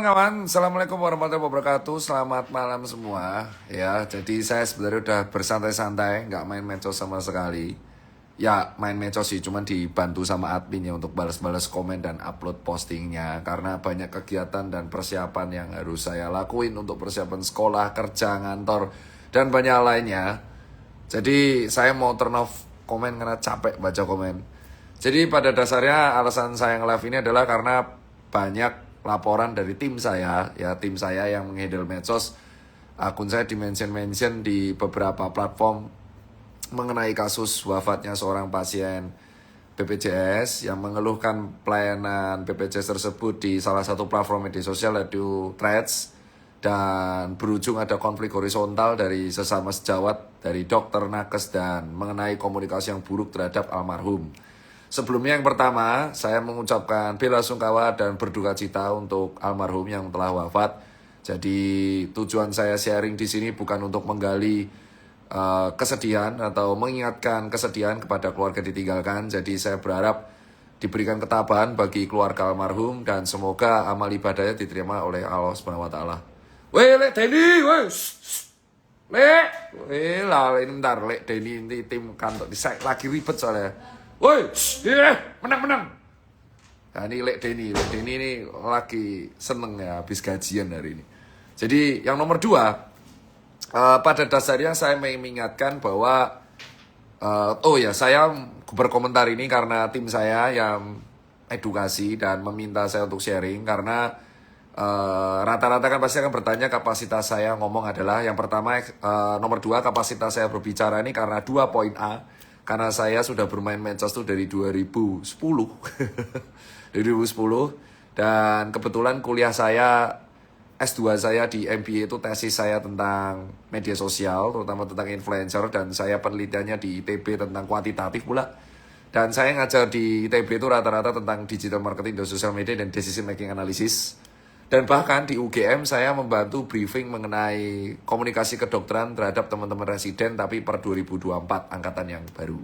Kawan, Assalamualaikum warahmatullahi wabarakatuh. Selamat malam semua. Ya, jadi saya sebenarnya udah bersantai-santai, nggak main medsos sama sekali. Ya, main medsos sih, cuman dibantu sama adminnya untuk balas-balas komen dan upload postingnya. Karena banyak kegiatan dan persiapan yang harus saya lakuin untuk persiapan sekolah, kerja, ngantor, dan banyak lainnya. Jadi saya mau turn off komen karena capek baca komen. Jadi pada dasarnya alasan saya nge-live ini adalah karena banyak laporan dari tim saya, ya tim saya yang menghandle medsos, akun saya di-mention di beberapa platform mengenai kasus wafatnya seorang pasien BPJS yang mengeluhkan pelayanan BPJS tersebut di salah satu platform media sosial yaitu Threads, dan berujung ada konflik horizontal dari sesama sejawat dari dokter, nakes, dan mengenai komunikasi yang buruk terhadap almarhum. Sebelumnya yang pertama, saya mengucapkan bela sungkawa dan berduka cita untuk almarhum yang telah wafat. Jadi tujuan saya sharing di sini bukan untuk menggali kesedihan atau mengingatkan kesedihan kepada keluarga ditinggalkan. Jadi saya berharap diberikan ketabahan bagi keluarga almarhum dan semoga amal ibadahnya diterima oleh Allah Subhanahu wa taala. Weh, Lek Denny, weh. Lek, lah ini bentar, Lek Denny ini tim kantor lagi ribet soalnya. Woi, menang. Nah ini Lek Denny ini lagi seneng ya habis gajian hari ini. Jadi yang nomor 2, pada dasarnya saya mengingatkan bahwa saya berkomentar ini karena tim saya yang edukasi dan meminta saya untuk sharing karena rata-rata kan pasti akan bertanya kapasitas saya ngomong adalah yang pertama, nomor 2 kapasitas saya berbicara ini karena 2 poin A. Karena saya sudah bermain medsos itu dari 2010 dari 2010 dan kebetulan kuliah saya S2 saya di MBA itu tesis saya tentang media sosial, terutama tentang influencer, dan saya penelitiannya di ITB tentang kuantitatif pula. Dan saya ngajar di ITB itu rata-rata tentang digital marketing dan social media dan decision making analysis. Dan bahkan di UGM saya membantu briefing mengenai komunikasi kedokteran terhadap teman-teman residen tapi per 2024 angkatan yang baru.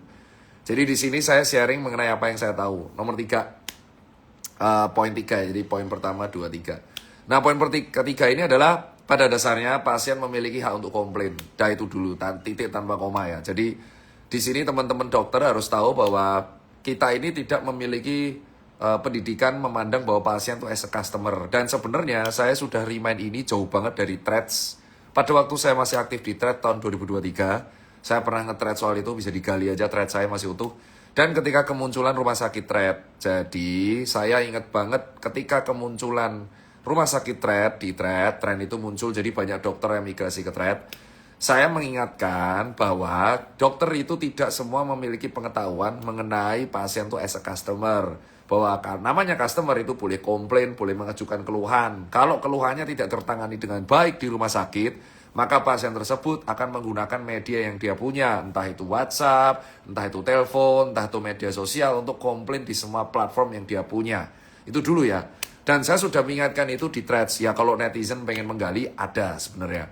Jadi di sini saya sharing mengenai apa yang saya tahu. Nomor 3, poin 3, jadi poin pertama 2, 3. Nah poin ketiga ini adalah pada dasarnya pasien memiliki hak untuk komplain. Dah itu dulu, titik tanpa koma ya. Jadi di sini teman-teman dokter harus tahu bahwa kita ini tidak memiliki pendidikan memandang bahwa pasien itu as a customer. Dan sebenarnya saya sudah remind ini jauh banget dari Threads. Pada waktu saya masih aktif di Threads tahun 2023, saya pernah nge-thread soal itu, bisa digali aja Threads saya masih utuh. Dan ketika kemunculan rumah sakit Threads, jadi saya ingat banget ketika kemunculan rumah sakit Threads, di Threads, tren itu muncul jadi banyak dokter yang migrasi ke Threads. Saya mengingatkan bahwa dokter itu tidak semua memiliki pengetahuan mengenai pasien itu as a customer. Bahwa namanya customer itu boleh komplain, boleh mengajukan keluhan. Kalau keluhannya tidak tertangani dengan baik di rumah sakit, maka pasien tersebut akan menggunakan media yang dia punya. Entah itu WhatsApp, entah itu telepon, entah itu media sosial untuk komplain di semua platform yang dia punya. Itu dulu ya. Dan saya sudah mengingatkan itu di Threads. Ya kalau netizen pengen menggali, ada sebenarnya.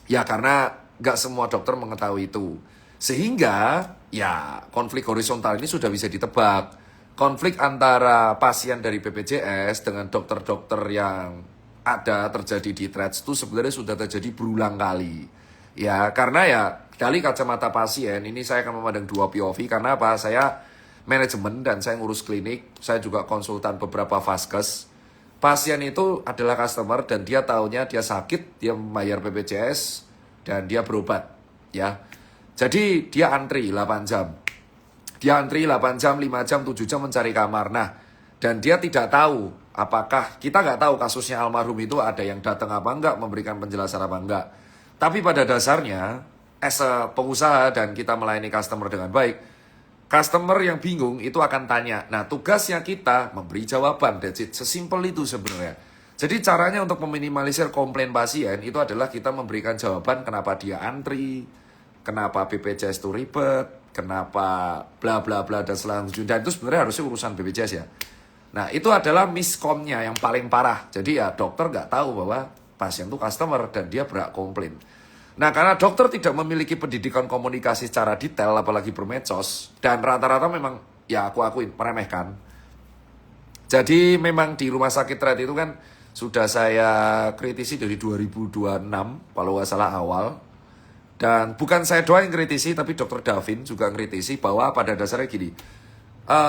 Ya karena gak semua dokter mengetahui itu. Sehingga ya konflik horizontal ini sudah bisa ditebak. Konflik antara pasien dari BPJS dengan dokter-dokter yang ada terjadi di Threads itu sebenarnya sudah terjadi berulang kali. Ya karena ya dari kacamata pasien ini saya akan memandang 2 POV. Karena apa? Saya manajemen dan saya ngurus klinik. Saya juga konsultan beberapa vaskes. Pasien itu adalah customer dan dia taunya dia sakit, dia membayar BPJS dan dia berobat, ya. Jadi dia antri 8 jam. Dia antri 8 jam, 5 jam, 7 jam mencari kamar. Nah, dan dia tidak tahu apakah, kita nggak tahu kasusnya almarhum itu ada yang datang apa enggak, memberikan penjelasan apa enggak. Tapi pada dasarnya, as a pengusaha dan kita melayani customer dengan baik, customer yang bingung itu akan tanya. Nah, tugasnya kita memberi jawaban. That's it. Sesimpel itu sebenarnya. Jadi caranya untuk meminimalisir komplain pasien itu adalah kita memberikan jawaban kenapa dia antri, kenapa BPJS itu ribet, kenapa bla bla bla dan selanjutnya. Dan itu sebenarnya harusnya urusan BPJS ya. Nah, itu adalah miskomnya yang paling parah. Jadi ya dokter nggak tahu bahwa pasien itu customer dan dia berhak komplain. Nah, karena dokter tidak memiliki pendidikan komunikasi secara detail, apalagi bermedsos, dan rata-rata memang, ya aku akuin, meremehkan. Jadi memang di rumah sakit Threads itu kan sudah saya kritisi dari 2026 kalau nggak salah awal. Dan bukan saya doang yang kritisi, tapi Dr. Davin juga kritisi bahwa pada dasarnya gini,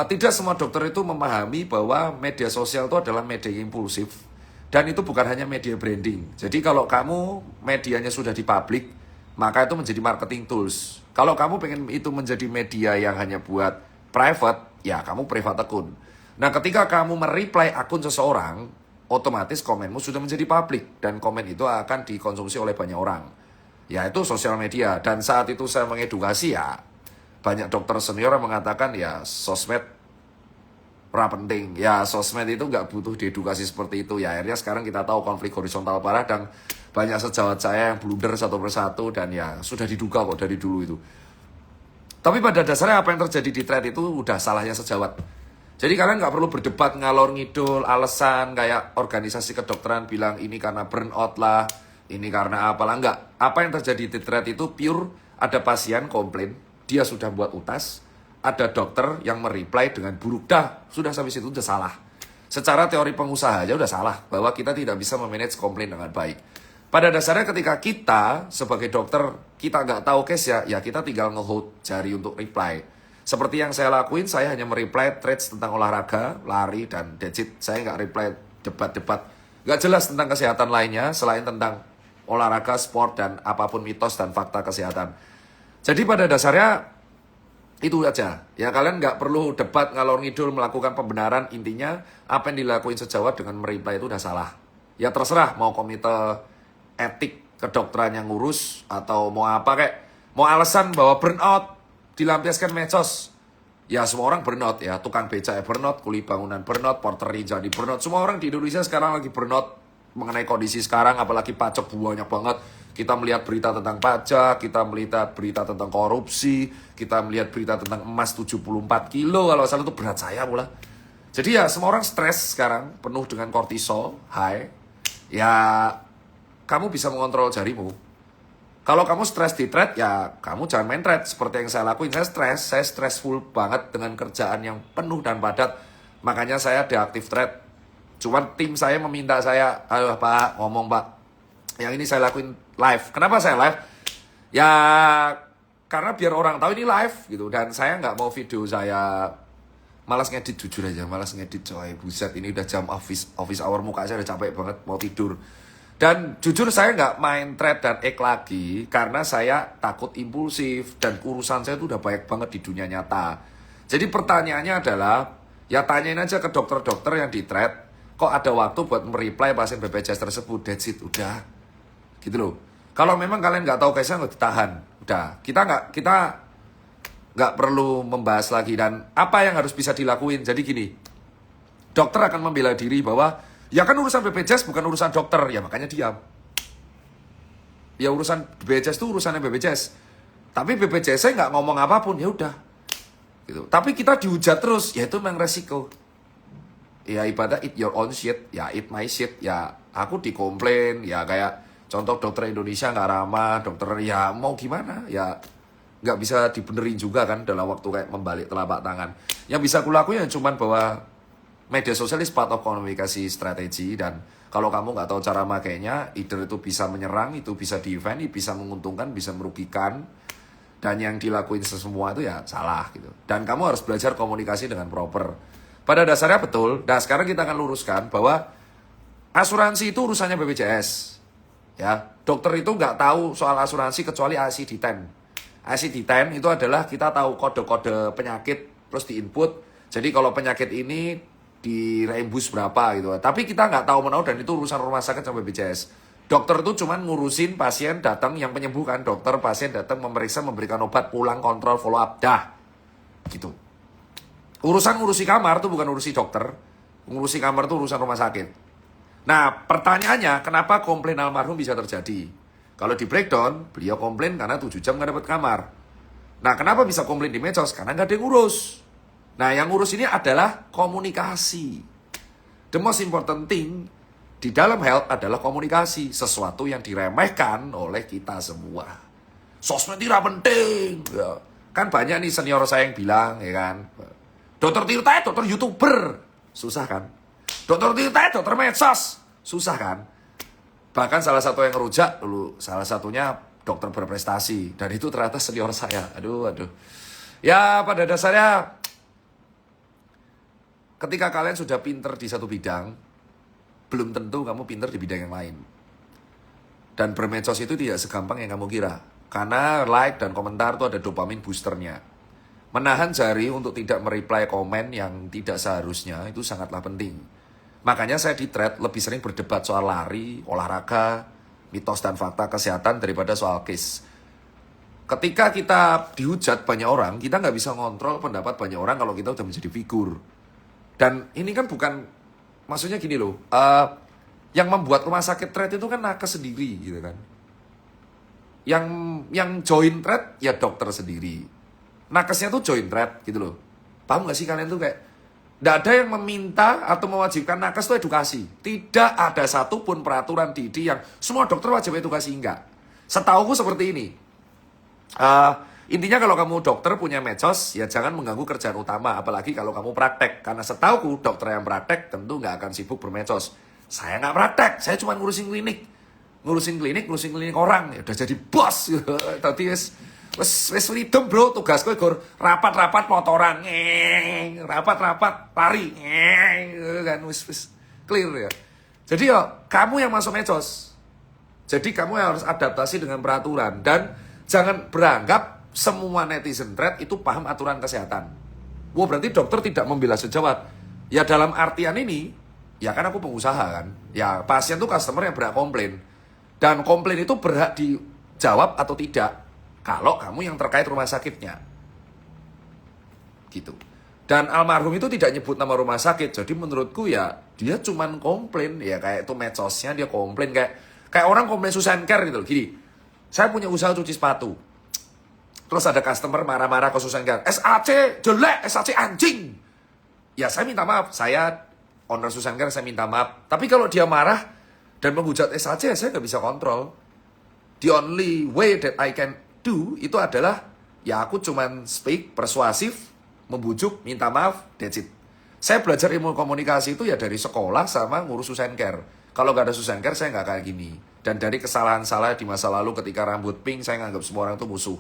tidak semua dokter itu memahami bahwa media sosial itu adalah media impulsif. Dan itu bukan hanya media branding. Jadi kalau kamu medianya sudah di publik, maka itu menjadi marketing tools. Kalau kamu pengen itu menjadi media yang hanya buat private, ya kamu private akun. Nah ketika kamu mereply akun seseorang, otomatis komenmu sudah menjadi publik. Dan komen itu akan dikonsumsi oleh banyak orang. Ya itu sosial media. Dan saat itu saya mengedukasi ya, banyak dokter senior yang mengatakan ya sosmed penting. Ya sosmed itu nggak butuh diedukasi seperti itu. Ya akhirnya sekarang kita tahu konflik horizontal parah dan banyak sejawat saya yang blunder satu persatu dan ya sudah diduga kok dari dulu itu. Tapi pada dasarnya apa yang terjadi di thread itu udah salahnya sejawat. Jadi kalian nggak perlu berdebat ngalor ngidul alasan kayak organisasi kedokteran bilang ini karena burnout lah, ini karena apalah, enggak. Apa yang terjadi di thread itu pure ada pasien komplain, dia sudah buat utas, ada dokter yang mereply dengan buruk, dah sudah sampai situ udah salah. Secara teori pengusaha aja udah salah bahwa kita tidak bisa memanage komplain dengan baik. Pada dasarnya ketika kita sebagai dokter kita nggak tahu case ya kita tinggal nge-hold jari untuk reply. Seperti yang saya lakuin, saya hanya mereply threads tentang olahraga, lari, dan that's it. Saya nggak reply debat-debat nggak jelas tentang kesehatan lainnya selain tentang olahraga, sport, dan apapun mitos dan fakta kesehatan. Jadi pada dasarnya itu aja. Ya kalian nggak perlu debat ngalor ngidul melakukan pembenaran. Intinya apa yang dilakuin sejawat dengan mereply itu udah salah. Ya terserah mau komite etik kedokteran yang ngurus atau mau apa kayak mau alasan bahwa burnout dilampiaskan medsos. Ya semua orang burnout ya, tukang beca ya burnout, kuli bangunan burnout, porter jadi burnout. Semua orang di Indonesia sekarang lagi burnout mengenai kondisi sekarang, apalagi pajak banyak banget. Kita melihat berita tentang pajak, kita melihat berita tentang korupsi, kita melihat berita tentang emas 74 kilo, kalau salah itu berat saya pula. Jadi ya semua orang stres sekarang, penuh dengan kortisol, high. Ya kamu bisa mengontrol jarimu. Kalau kamu stres di thread, ya kamu jangan main thread. Seperti yang saya lakuin, saya stressful banget dengan kerjaan yang penuh dan padat. Makanya saya deaktif thread. Cuman tim saya meminta saya, aduh Pak, ngomong Pak, yang ini saya lakuin live. Kenapa saya live? Ya karena biar orang tahu ini live gitu. Dan saya nggak mau video saya, malas ngedit jujur aja, malas ngedit coy. Buset, ini udah jam office hour, muka saya udah capek banget, mau tidur. Dan jujur saya nggak main thread dan ek lagi karena saya takut impulsif dan urusan saya itu udah banyak banget di dunia nyata. Jadi pertanyaannya adalah, ya tanyain aja ke dokter-dokter yang di thread, kok ada waktu buat mereply pasien BPJS tersebut, that's it, udah. Gitu loh. Kalau memang kalian nggak tahu case-nya nggak ditahan, udah. Kita nggak perlu membahas lagi. Dan apa yang harus bisa dilakuin? Jadi gini, dokter akan membela diri bahwa ya kan urusan BPJS bukan urusan dokter, ya makanya diam. Ya urusan BPJS itu urusannya BPJS. Tapi BPJS saya nggak ngomong apapun, ya udah. Gitu. Tapi kita dihujat terus, ya itu memang resiko. Ya ibadah eat your own shit, ya eat my shit, ya aku dikomplain, ya kayak contoh dokter Indonesia nggak ramah, dokter ya mau gimana, ya nggak bisa dibenerin juga kan dalam waktu kayak membalik telapak tangan. Yang bisa aku lakuin ya cuman bahwa media sosial is part of komunikasi strategi, dan kalau kamu nggak tahu cara makainya, either itu bisa menyerang, itu bisa defend, bisa menguntungkan, bisa merugikan, dan yang dilakuin semua itu ya salah gitu. Dan kamu harus belajar komunikasi dengan proper. Pada dasarnya betul. Nah sekarang kita akan luruskan bahwa asuransi itu urusannya BPJS. Ya, dokter itu nggak tahu soal asuransi kecuali ICD-10. ICD-10 itu adalah kita tahu kode-kode penyakit terus diinput. Jadi kalau penyakit ini di reimburse berapa gitu. Tapi kita nggak tahu menau dan itu urusan rumah sakit sama BPJS. Dokter itu cuman ngurusin pasien datang yang penyembuhkan. Dokter pasien datang memeriksa, memberikan obat, pulang kontrol follow up, dah. Gitu. Urusan ngurusi kamar itu bukan urusi dokter. Ngurusi kamar itu urusan rumah sakit. Nah, pertanyaannya kenapa komplain almarhum bisa terjadi? Kalau di breakdown, beliau komplain karena 7 jam nggak dapat kamar. Nah, kenapa bisa komplain di medsos? Karena nggak ada yang ngurus. Nah, yang ngurus ini adalah komunikasi. The most important thing di dalam health adalah komunikasi. Sesuatu yang diremehkan oleh kita semua. Sosmed tidak penting. Ya. Kan banyak nih senior saya yang bilang, ya kan. Dokter Tirta, dokter YouTuber. Susah kan? Dokter Tirta, dokter medsos. Susah kan? Bahkan salah satu yang ngerujak dulu, salah satunya dokter berprestasi. Dan itu ternyata senior saya. Aduh. Ya pada dasarnya, ketika kalian sudah pinter di satu bidang, belum tentu kamu pinter di bidang yang lain. Dan bermedsos itu tidak segampang yang kamu kira. Karena like dan komentar itu ada dopamin boosternya. Menahan jari untuk tidak mereply komen yang tidak seharusnya itu sangatlah penting. Makanya saya di thread lebih sering berdebat soal lari, olahraga, mitos dan fakta kesehatan daripada soal case. Ketika kita dihujat banyak orang, kita nggak bisa ngontrol pendapat banyak orang kalau kita udah menjadi figur. Dan ini kan bukan, maksudnya gini loh, yang membuat rumah sakit thread itu kan nakes sendiri gitu kan. Yang join thread ya dokter sendiri. Nakesnya tuh join thread gitu loh. Paham gak sih kalian tuh kayak, tidak ada yang meminta atau mewajibkan nakes itu edukasi. Tidak ada satupun peraturan DIDI yang semua dokter wajib edukasi, enggak. Setauku seperti ini. Intinya kalau kamu dokter punya medsos, ya jangan mengganggu kerjaan utama. Apalagi kalau kamu praktek. Karena setauku dokter yang praktek tentu nggak akan sibuk bermedsos. Saya nggak praktek, saya cuma ngurusin klinik. Ngurusin klinik orang. Ya udah jadi bos. Tadi wes freedom bro, tugasku ikut rapat-rapat motoran, rapat-rapat lari, kan wes clear ya. Jadi ya kamu yang masuk medsos, jadi kamu yang harus adaptasi dengan peraturan dan jangan beranggap semua netizen thread itu paham aturan kesehatan. Wah berarti dokter tidak membela sejawat. Ya dalam artian ini, ya kan aku pengusaha kan, ya pasien tuh customer yang berhak komplain dan komplain itu berhak dijawab atau tidak. Kalau kamu yang terkait rumah sakitnya. Gitu. Dan almarhum itu tidak nyebut nama rumah sakit. Jadi menurutku ya dia cuman komplain. Ya kayak itu medsosnya dia komplain. Kayak orang komplain Susan Care gitu. Gini, saya punya usaha cuci sepatu. Terus ada customer marah-marah ke Susan Care. SAC jelek, SAC anjing. Ya saya minta maaf. Saya owner Susan Care, saya minta maaf. Tapi kalau dia marah dan menghujat SAC, saya nggak bisa kontrol. The only way that I can do itu adalah ya aku cuman speak, persuasif, membujuk, minta maaf, that's it. Saya belajar ilmu komunikasi itu ya dari sekolah sama ngurus Susan Care. Kalau nggak ada Susan Care saya nggak kayak gini. Dan dari kesalahan saya di masa lalu ketika rambut pink saya nganggap semua orang itu musuh.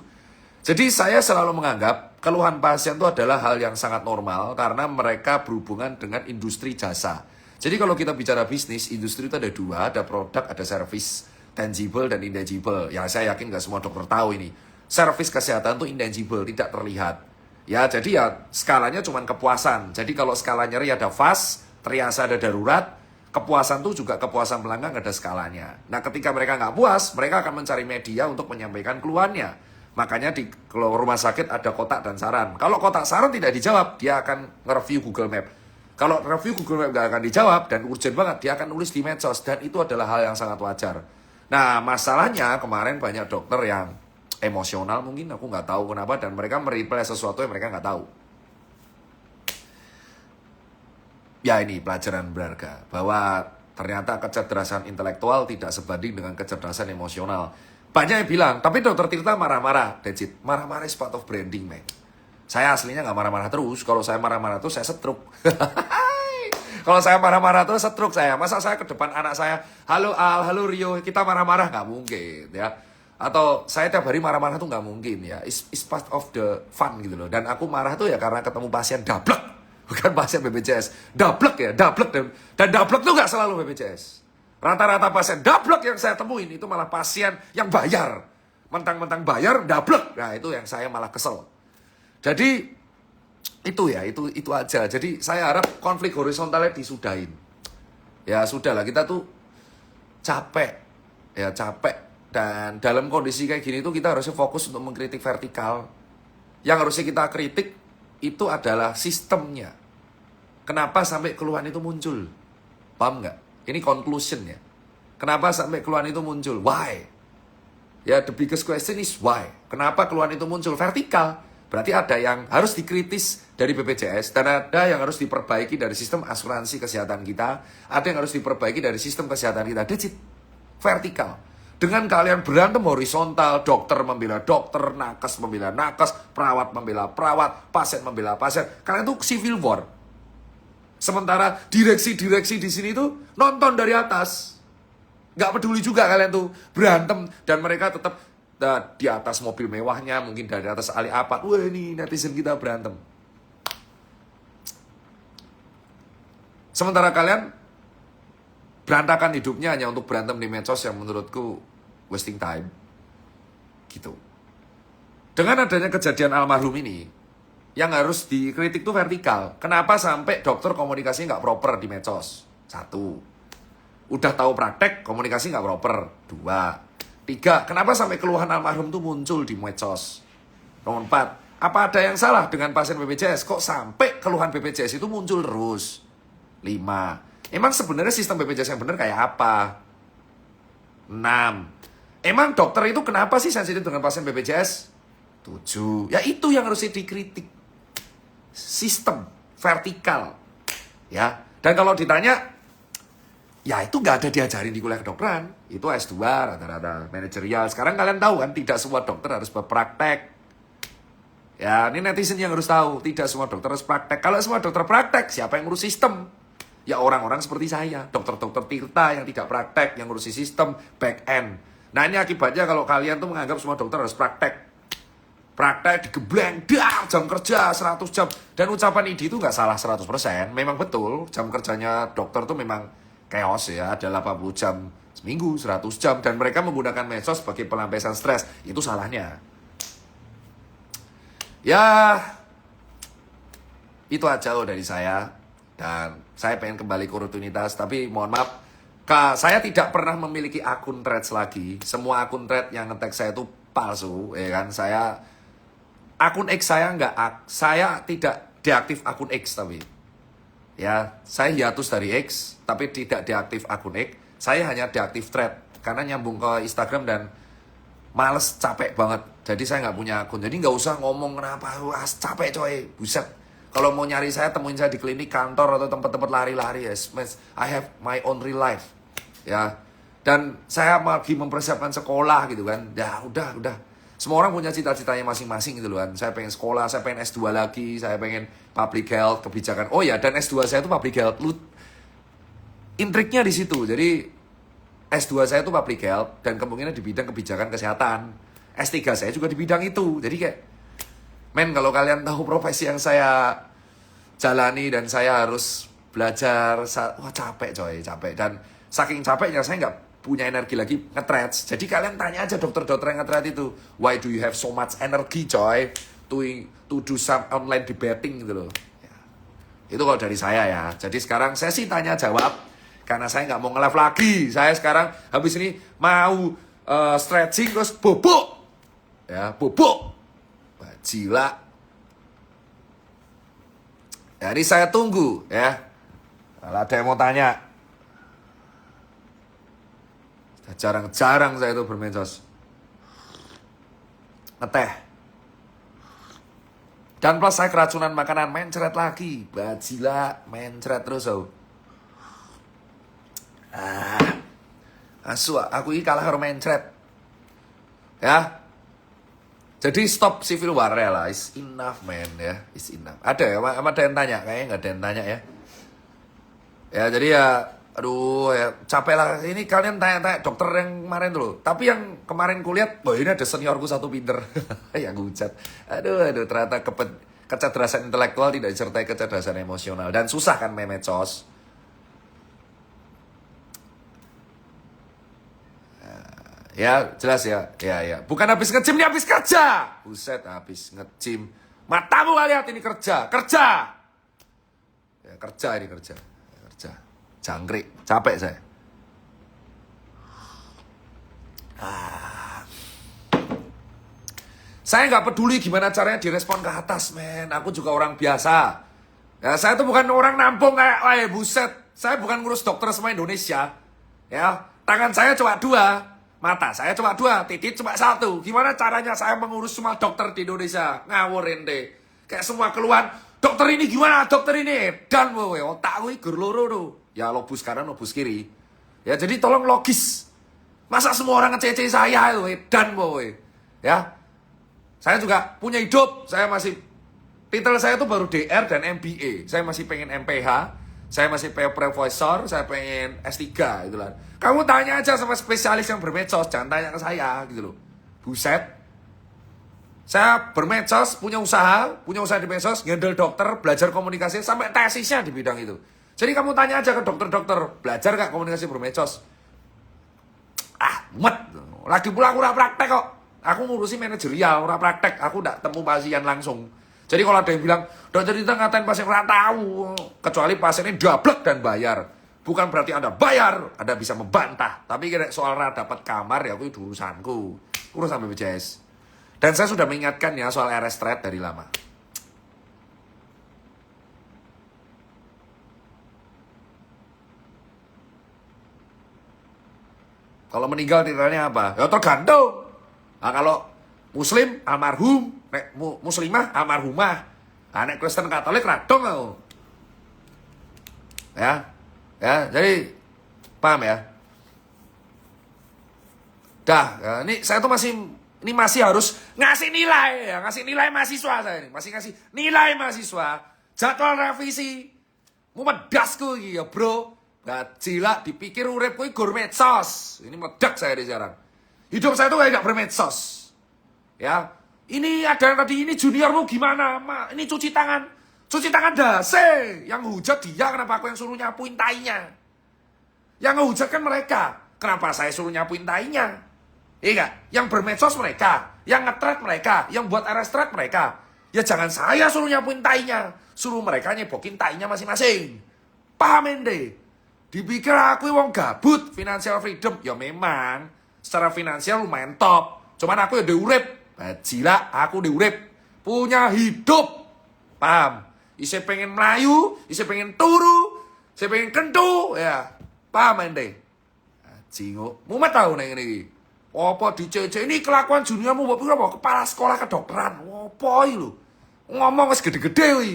Jadi saya selalu menganggap keluhan pasien itu adalah hal yang sangat normal karena mereka berhubungan dengan industri jasa. Jadi kalau kita bicara bisnis, industri itu ada dua, ada produk, ada service. Tangible dan intangible. Ya saya yakin gak semua dokter tahu ini. Service kesehatan itu intangible, tidak terlihat. Ya jadi ya skalanya cuma kepuasan. Jadi kalau skala nyeri ada fast, triase ada darurat, kepuasan itu juga kepuasan pelanggan ada skalanya. Nah ketika mereka nggak puas, mereka akan mencari media untuk menyampaikan keluhannya. Makanya di rumah sakit ada kotak dan saran. Kalau kotak saran tidak dijawab, dia akan nge-review Google Map. Kalau review Google Map nggak akan dijawab dan urgent banget, dia akan nulis di medsos. Dan itu adalah hal yang sangat wajar. Nah masalahnya kemarin banyak dokter yang emosional mungkin, aku nggak tahu kenapa, dan mereka mereply sesuatu yang mereka nggak tahu. Ya ini pelajaran berharga, bahwa ternyata kecerdasan intelektual tidak sebanding dengan kecerdasan emosional. Banyak yang bilang, tapi dokter Tirta marah-marah, that's it. Marah-marah is part of branding, man. Saya aslinya nggak marah-marah terus, kalau saya marah-marah terus saya stroke. Kalau saya marah-marah terus stroke saya. Masa saya ke depan anak saya, halo Al, halo Rio, kita marah-marah? Nggak mungkin ya. Atau saya tiap hari marah-marah tuh nggak mungkin ya. It's part of the fun gitu loh. Dan aku marah tuh ya karena ketemu pasien dablek. Bukan pasien BPJS. Dablek ya, dablek. Dan dablek tuh nggak selalu BPJS. Rata-rata pasien dablek yang saya temuin itu malah pasien yang bayar. Mentang-mentang bayar, dablek. Nah itu yang saya malah kesel. Jadi itu ya, itu aja. Jadi saya harap konflik horizontalnya disudahin. Ya sudahlah, kita tuh capek. Ya capek. Dan dalam kondisi kayak gini tuh kita harusnya fokus untuk mengkritik vertikal. Yang harusnya kita kritik itu adalah sistemnya. Kenapa sampai keluhan itu muncul? Paham nggak? Ini conclusion ya. Kenapa sampai keluhan itu muncul? Why? Ya the biggest question is why? Kenapa keluhan itu muncul? Vertikal. Berarti ada yang harus dikritis dari BPJS dan ada yang harus diperbaiki dari sistem asuransi kesehatan kita, ada yang harus diperbaiki dari sistem kesehatan kita. That's it. Vertikal. Dengan kalian berantem horizontal, dokter membela dokter, nakes membela nakes, perawat membela perawat, pasien membela pasien. Kalian tuh civil war. Sementara direksi-direksi di sini tuh nonton dari atas. Nggak peduli juga kalian tuh berantem. Dan mereka tetap di atas mobil mewahnya, mungkin dari atas ali apa. Wah ini netizen kita berantem. Sementara kalian berantakan hidupnya hanya untuk berantem di medsos yang menurutku wasting time. Gitu. Dengan adanya kejadian almarhum ini, yang harus dikritik tuh vertikal. Kenapa sampai dokter komunikasi nggak proper di medsos? 1. Udah tahu praktek, komunikasi nggak proper. 2. 3. Kenapa sampai keluhan almarhum tuh muncul di medsos? Nomor 4. Apa ada yang salah dengan pasien BPJS? Kok sampai keluhan BPJS itu muncul terus? 5. Emang sebenarnya sistem BPJS yang benar kayak apa? 6. Emang dokter itu kenapa sih sensitif dengan pasien BPJS? 7. Ya itu yang harus dikritik. Sistem vertikal. Ya. Dan kalau ditanya, ya itu nggak ada diajarin di kuliah kedokteran. Itu S2 rata-rata manajerial. Sekarang kalian tahu kan, tidak semua dokter harus berpraktek. Ya, ini netizen yang harus tahu. Tidak semua dokter harus praktek. Kalau semua dokter praktek, siapa yang ngurus sistem? Ya orang-orang seperti saya. Dokter-dokter Tirta yang tidak praktek, yang ngurusi sistem, back end. Nah ini akibatnya kalau kalian tuh menganggap semua dokter harus praktek. Praktek digebleng, jam kerja 100 jam. Dan ucapan ID itu nggak salah 100%. Memang betul, jam kerjanya dokter tuh memang chaos ya. Ada 80 jam seminggu, 100 jam. Dan mereka menggunakan medsos sebagai pelampiasan stres. Itu salahnya. Ya, itu aja loh dari saya. Dan saya pengen kembali ke rutinitas. Tapi mohon maaf, saya tidak pernah memiliki akun threads lagi. Semua akun thread yang nge-tag saya itu palsu. Ya kan, akun X saya tidak deaktif akun X tapi. Ya, saya hiatus dari X tapi tidak deaktif akun X. Saya hanya deaktif thread karena nyambung ke Instagram dan males, capek banget. Jadi saya nggak punya akun. Jadi nggak usah ngomong kenapa, wah capek coy, buset. Kalau mau nyari saya, temuin saya di klinik, kantor atau tempat-tempat lari-lari. Yes, I have my own real life. Ya, dan saya lagi mempersiapkan sekolah gitu kan. Ya udah. Semua orang punya cita-citanya masing-masing gitu loh kan. Saya pengen sekolah, saya pengen S2 lagi, saya pengen public health, kebijakan. Oh ya, dan S2 saya itu public health. Intriknya di situ. Jadi S2 saya itu public health dan kemungkinan di bidang kebijakan kesehatan. S3 saya juga di bidang itu. Jadi kayak, kalau kalian tahu profesi yang saya jalani dan saya harus belajar, wah capek coy, capek. Dan saking capeknya saya nggak punya energi lagi nge-threads. Jadi kalian tanya aja dokter-dokter yang nge-thread itu, why do you have so much energy coy to do some online debating gitu loh. Ya. Itu kalau dari saya ya. Jadi sekarang saya sih tanya jawab karena saya nggak mau nge-live lagi. Saya sekarang habis ini mau stretching terus bobok. Ya, bobok. Bajila. Jadi saya tunggu ya. Kalau ada yang mau tanya. Jarang-jarang saya itu bermedsos. Ngeteh. Dan plus saya keracunan makanan, mencret lagi. Bajila, mencret terus asu, aku ini kalah harus mencret. Ya. Jadi stop civil war ya lah. It's enough man ya. It's enough. Ada ya? Ada yang tanya? Kayaknya nggak ada yang tanya ya. Ya jadi ya, aduh ya capek lah. Ini kalian tanya-tanya dokter yang kemarin dulu. Tapi yang kemarin kulihat, ini ada seniorku satu pinter. Yang hujat. Aduh ternyata kecerdasan intelektual tidak disertai kecerdasan emosional. Dan susah kan medsos. Ya jelas ya. Ya. Bukan habis nge-gym, ini habis kerja. Buset, habis nge-gym. Matamu gak lihat ini kerja. Ya kerja ini kerja. Jangkrik, capek saya. Saya nggak peduli gimana caranya direspon ke atas, men. Aku juga orang biasa. Ya, saya tuh bukan orang nampung kayak, buset. Saya bukan ngurus dokter semua Indonesia. Ya, tangan saya cuma 2, mata saya cuma 2, titik cuma 1. Gimana caranya saya mengurus semua dokter di Indonesia? Ngawur ente. Kayak semua keluhan, dokter ini gimana, dokter ini? Dan otak gue gerloro tuh. Ya lobus kanan, lobus kiri. Ya jadi tolong logis. Masa semua orang ngecece saya itu, dan ya. Saya juga punya hidup. Saya masih titel saya tuh baru DR dan MBA. Saya masih pengen MPH. Saya masih profesor, saya pengen S3 gitu lah. Kamu tanya aja sama spesialis yang bermedsos, jangan tanya ke saya gitu loh. Buset. Saya bermedsos, punya usaha di medsos, ngendel dokter, belajar komunikasi, sampai tesisnya di bidang itu. Jadi kamu tanya aja ke dokter-dokter, belajar gak komunikasi bermedsos? Lagi pula aku ora praktek kok. Aku ngurusi manajerial, ora praktek. Aku ndak temu pasien langsung. Jadi kalau ada yang bilang, dokter itu ngatain pasien ora tahu, kecuali pasiennya dablek dan bayar. Bukan berarti Anda bayar, Anda bisa membantah. Tapi kira soal dapat kamar ya aku itu urusanku. Urusan BPJS. Dan saya sudah mengingatkan ya soal RS Trade dari lama. Kalau meninggal titelnya apa? Ya tergantung. Nah, kalau Muslim almarhum, nek muslimah almarhumah. Nah, nek Kristen Katolik radong aku. Ya. Ya, jadi paham ya? Dah, ya, ini saya tuh masih harus ngasih nilai ya, ngasih nilai mahasiswa saya ini. Masih ngasih nilai mahasiswa. Jadwal revisi. Mau medasku iki ya, Bro. Gak jila dipikir urip kuwi gur medsos. Ini meledak saya di sekarang. Hidup saya tuh kayak gak bermedsos. Ya. Ini ada yang tadi, ini juniormu gimana? Ini cuci tangan. Cuci tangan dase. Yang hujat dia, kenapa aku yang suruh nyapuin tainya? Yang ngehujat kan mereka. Kenapa saya suruh nyapuin tainya? Iya gak? Yang bermedsos mereka. Yang nge-thread mereka. Yang buat RS thread mereka. Ya jangan saya suruh nyapuin tainya. Suruh mereka nyebokin tainya masing-masing. Pahamin deh. Dipikir aku wong gabut, financial freedom. Ya memang, secara finansial lumayan top. Cuman aku ya diurip. Bajila, aku diurip. Punya hidup. Paham? Ise pengen melayu, ise pengen turu, ise pengen kentu. Ya, paham deh. Jingo, mumet tau neng ini. Apa di CC ini kelakuan juniormu apa? Kepala sekolah kedokteran. Apa iki lho? Ngomong wis gede-gede wi.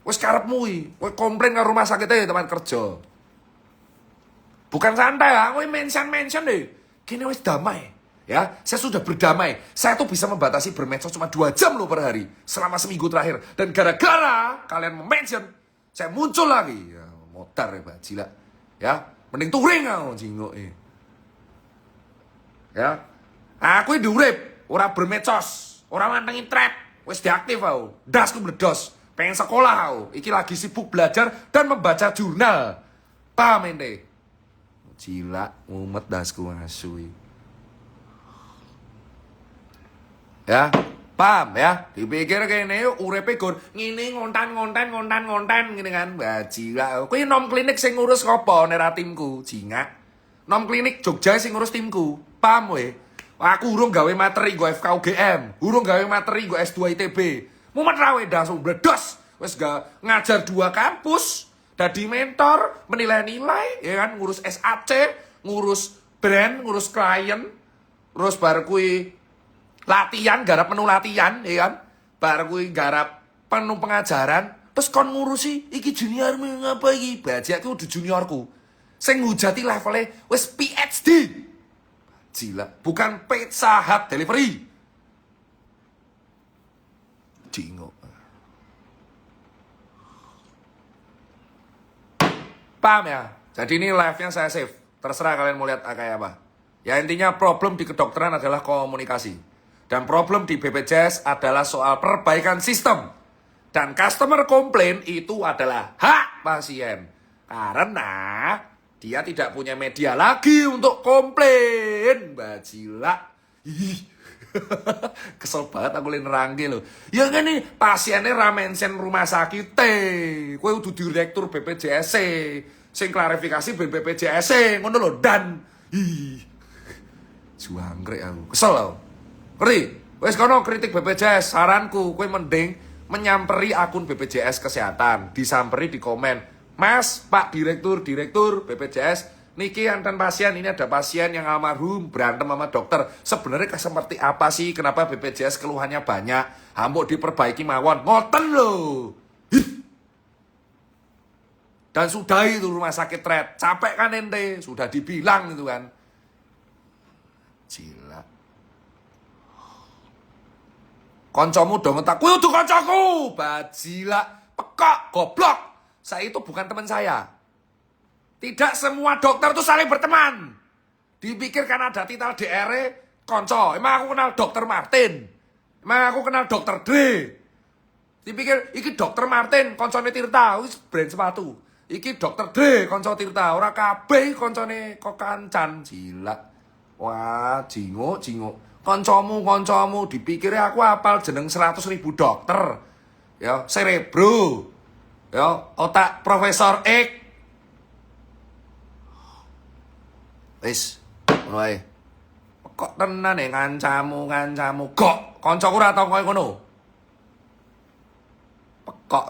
Wis karepmu wi. Kowe komplain ke rumah sakit aja teman kerja. Bukan santai ya, kowe mention deh. Kini wis damai. Ya, saya sudah berdamai. Saya tuh bisa membatasi bermedsos cuma 2 jam loh per hari selama seminggu terakhir. Dan gara-gara kalian mention, saya muncul lagi. Ya, motor ya, bajila. Ya, mending touring aku jinggo ya. Aku diurip, ora bermedsos, ora mantengin thread, wis diaktif aku. Dasku meledos, pengen sekolah aku. Iki lagi sibuk belajar dan membaca jurnal. Paham ente? Gila, mumet dasku ngasui. Ya, paham ya? Dipikir kene uripe gur ngene ngontan ngene kan. Bajila. Kuwi nom klinik sing ngurus kopo nek timku, jingak. Nom klinik Jogja sing ngurus timku. Paham we? Aku urung gawe materi go FK UGM, urung gawe materi go S2 ITB. Mumet ra we das bledos. Wis gak ngajar 2 kampus, dadi mentor, menilai-nilai, ya kan, ngurus SAC, ngurus brand, ngurus klien, terus bar kuwi latihan, garap menu latihan, ya kan? Bar kuwi garap penuh pengajaran, terus kon ngurusi iki juniormu ngapa iki? Bajak ku udah juniorku. Sing ngujati levelnya wis PhD. Gila, bukan Pizza Hut delivery. Jingo. Paham ya? Jadi ini live-nya saya save. Terserah kalian mau lihat kayak apa. Ya intinya problem di kedokteran adalah komunikasi. Dan problem di BPJS adalah soal perbaikan sistem. Dan customer komplain itu adalah hak pasien. Karena dia tidak punya media lagi untuk komplain. Bajila. Kesel banget aku nerangke lho. Ya ngene pasiennya ramensen rumah sakit kowe udah direktur BPJS sing klarifikasi BPJS ngono lho dan juangkrek aku. Kesel aku. Ngerti? Wes kono kritik BPJS, saranku kowe mending menyamperi akun BPJS kesehatan, disamperi di komen. Mas, Pak Direktur BPJS, niki enten pasien, ini ada pasien yang almarhum berantem sama dokter. Sebenarnya seperti apa sih? Kenapa BPJS keluhannya banyak? Hambuk diperbaiki mawon. Ngoten loh. Dan sudah itu rumah sakit Red. Capek kan ente? Sudah dibilang itu kan. Gila. Koncomu dong ngetak. Kuwi udah koncoku. Bajila. Pekak. Goblok. Saya itu bukan teman saya. Tidak semua dokter itu saling berteman. Dipikirkan ada titel DR, konco. Emang aku kenal dokter Martin. Emang aku kenal dokter Dre. Dipikir, iki dokter Martin, koncone Tirta. Wis brand sepatu. Iki dokter Dre, konco Tirta. Ora kabeh koncone kok kancan. Gila. Wah, jinguk. Koncomu dipikirnya aku apal jeneng 100.000 dokter. Ya, cerebro. Ya, otak Profesor X. Wis, ngono ae. Kok tenan kancamu. Kok kancaku ora tau koyo ngono. Pekok.